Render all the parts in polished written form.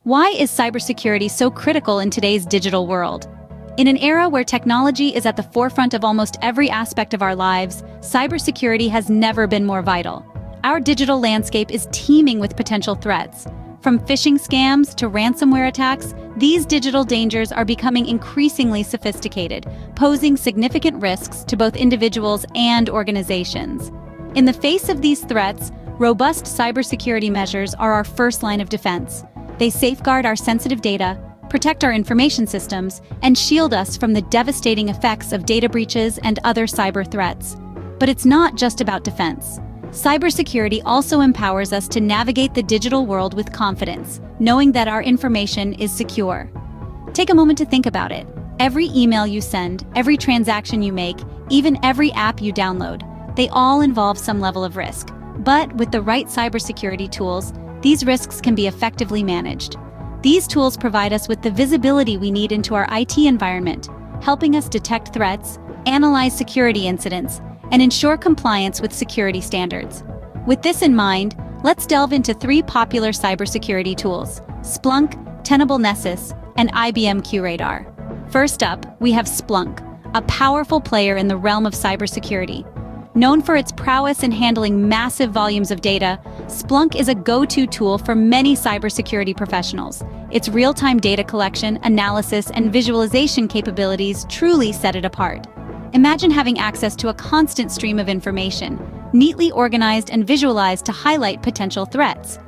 Why is cybersecurity so critical in today's digital world? In an era where technology is at the forefront of almost every aspect of our lives, cybersecurity has never been more vital. Our digital landscape is teeming with potential threats. From phishing scams to ransomware attacks, these digital dangers are becoming increasingly sophisticated, posing significant risks to both individuals and organizations. In the face of these threats, robust cybersecurity measures are our first line of defense. They safeguard our sensitive data, protect our information systems, and shield us from the devastating effects of data breaches and other cyber threats. But it's not just about defense. Cybersecurity also empowers us to navigate the digital world with confidence, knowing that our information is secure. Take a moment to think about it. Every email you send, every transaction you make, even every app you download, they all involve some level of risk. But with the right cybersecurity tools, these risks can be effectively managed. These tools provide us with the visibility we need into our IT environment, helping us detect threats, analyze security incidents, and ensure compliance with security standards. With this in mind, let's delve into 3 popular cybersecurity tools: Splunk, Tenable Nessus, and IBM QRadar. First up, we have Splunk, a powerful player in the realm of cybersecurity. Known for its prowess in handling massive volumes of data, Splunk is a go-to tool for many cybersecurity professionals. Its real-time data collection, analysis, and visualization capabilities truly set it apart. Imagine having access to a constant stream of information, neatly organized and visualized to highlight potential threats.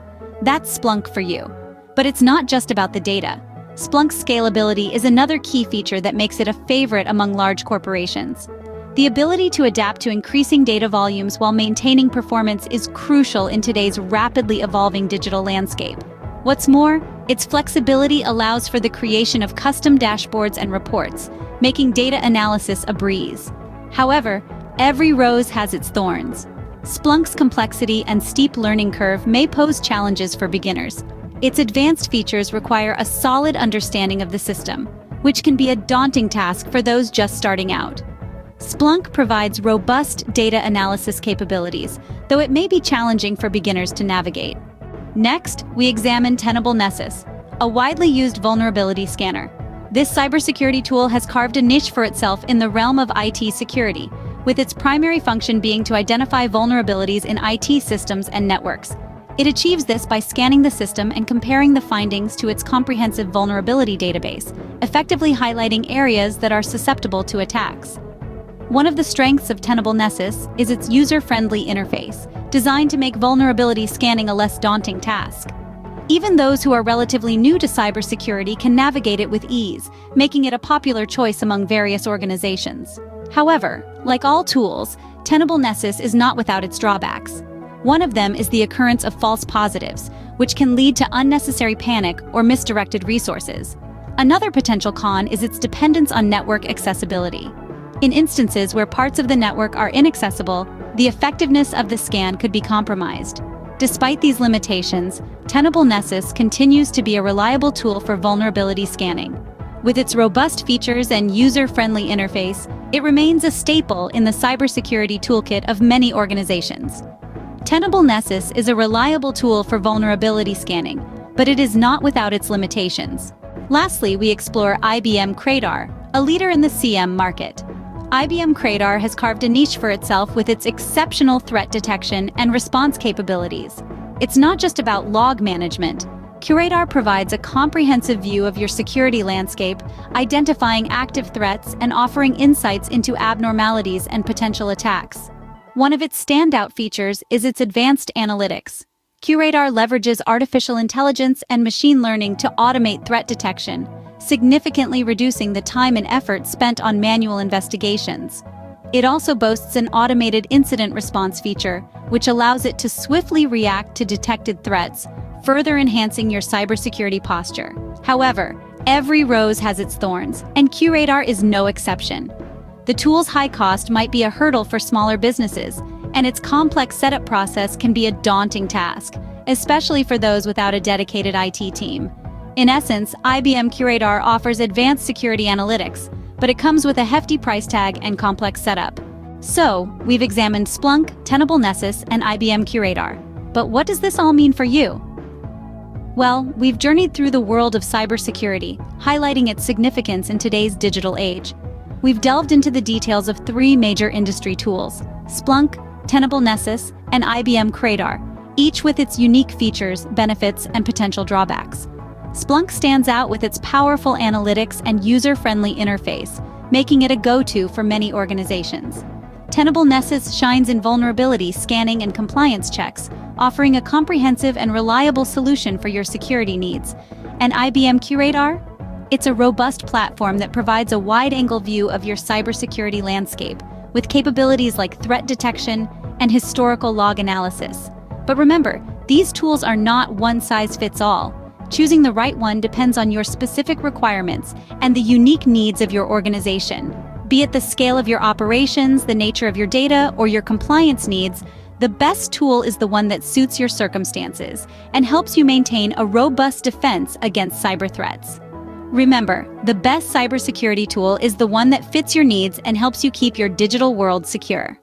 That's Splunk for you. But it's not just about the data. Splunk's scalability is another key feature that makes it a favorite among large corporations. The ability to adapt to increasing data volumes while maintaining performance is crucial in today's rapidly evolving digital landscape. What's more, its flexibility allows for the creation of custom dashboards and reports, making data analysis a breeze. However, every rose has its thorns. Splunk's complexity and steep learning curve may pose challenges for beginners. Its advanced features require a solid understanding of the system, which can be a daunting task for those just starting out. Splunk provides robust data analysis capabilities, though it may be challenging for beginners to navigate. Next, we examine Tenable Nessus, a widely used vulnerability scanner. This cybersecurity tool has carved a niche for itself in the realm of IT security, with its primary function being to identify vulnerabilities in IT systems and networks. It achieves this by scanning the system and comparing the findings to its comprehensive vulnerability database, effectively highlighting areas that are susceptible to attacks. One of the strengths of Tenable Nessus is its user-friendly interface, designed to make vulnerability scanning a less daunting task. Even those who are relatively new to cybersecurity can navigate it with ease, making it a popular choice among various organizations. However, like all tools, Tenable Nessus is not without its drawbacks. One of them is the occurrence of false positives, which can lead to unnecessary panic or misdirected resources. Another potential con is its dependence on network accessibility. In instances where parts of the network are inaccessible, the effectiveness of the scan could be compromised. Despite these limitations, Tenable Nessus continues to be a reliable tool for vulnerability scanning. With its robust features and user-friendly interface, it remains a staple in the cybersecurity toolkit of many organizations. Tenable Nessus is a reliable tool for vulnerability scanning, but it is not without its limitations. Lastly, we explore IBM QRadar, a leader in the CM market. IBM QRadar has carved a niche for itself with its exceptional threat detection and response capabilities. It's not just about log management. QRadar provides a comprehensive view of your security landscape, identifying active threats and offering insights into abnormalities and potential attacks. One of its standout features is its advanced analytics. QRadar leverages artificial intelligence and machine learning to automate threat detection, significantly reducing the time and effort spent on manual investigations. It also boasts an automated incident response feature, which allows it to swiftly react to detected threats, further enhancing your cybersecurity posture. However, every rose has its thorns, and QRadar is no exception. The tool's high cost might be a hurdle for smaller businesses, and its complex setup process can be a daunting task, especially for those without a dedicated IT team. In essence, IBM QRadar offers advanced security analytics, but it comes with a hefty price tag and complex setup. So, we've examined Splunk, Tenable Nessus, and IBM QRadar. But what does this all mean for you? Well, we've journeyed through the world of cybersecurity, highlighting its significance in today's digital age. We've delved into the details of three major industry tools: Splunk, Tenable Nessus, and IBM QRadar, each with its unique features, benefits, and potential drawbacks. Splunk stands out with its powerful analytics and user-friendly interface, making it a go-to for many organizations. Tenable Nessus shines in vulnerability scanning and compliance checks, offering a comprehensive and reliable solution for your security needs. And IBM QRadar? It's a robust platform that provides a wide-angle view of your cybersecurity landscape, with capabilities like threat detection and historical log analysis. But remember, these tools are not one-size-fits-all. Choosing the right one depends on your specific requirements and the unique needs of your organization. Be it the scale of your operations, the nature of your data, or your compliance needs, the best tool is the one that suits your circumstances and helps you maintain a robust defense against cyber threats. Remember, the best cybersecurity tool is the one that fits your needs and helps you keep your digital world secure.